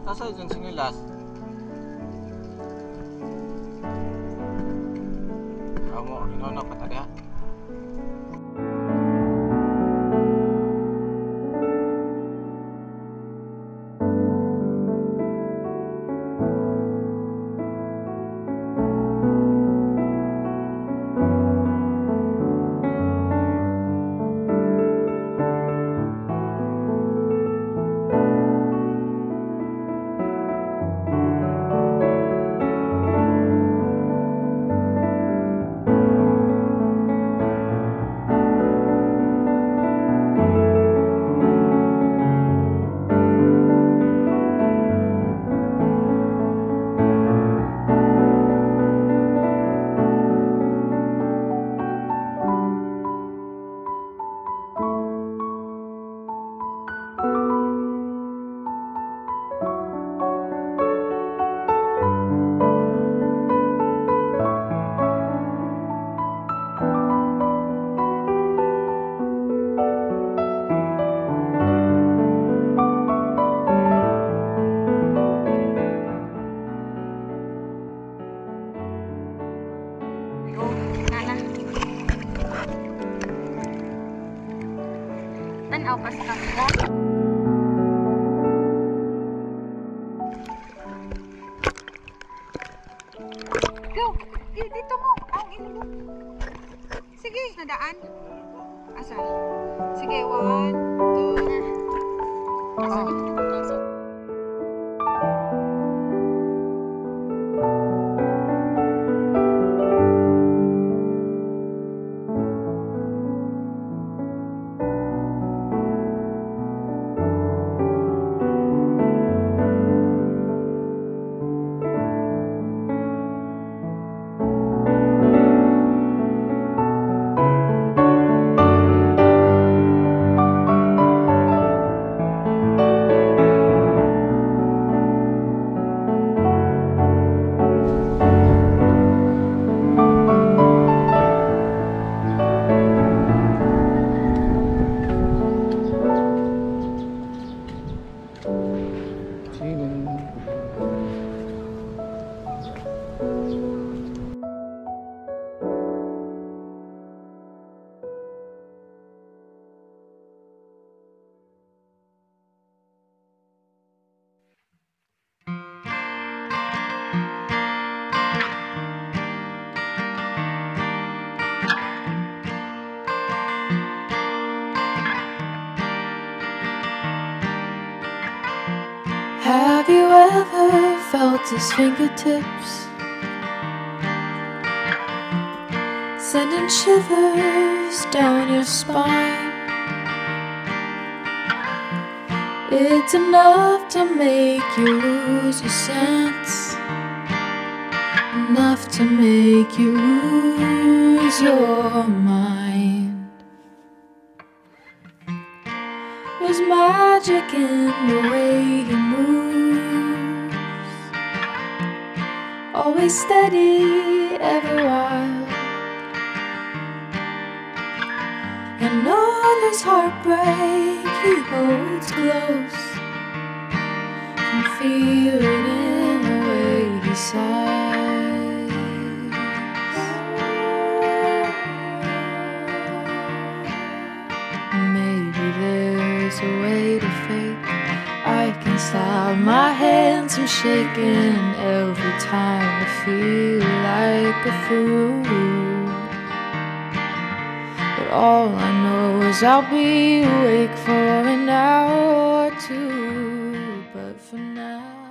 Asa dyan sinilas? Kamu, inono ka tadi ha? Tanaw pa sa kamera. Go! Sige, dito mo. Ang ilulog. Sige, nadaan. Asa? Sige, 1, 2. Oh. Have you ever felt his fingertips sending shivers down your spine? It's enough to make you lose your sense, enough to make you lose your mind. There's magic in the way he moves, always steady, ever wild. And all this heartbreak he holds close, can feel it in the way he sighs. Maybe there's a way to fake I can stop my hands from shaking every time I feel like a fool. But all I know is I'll be awake for an hour or two. But for now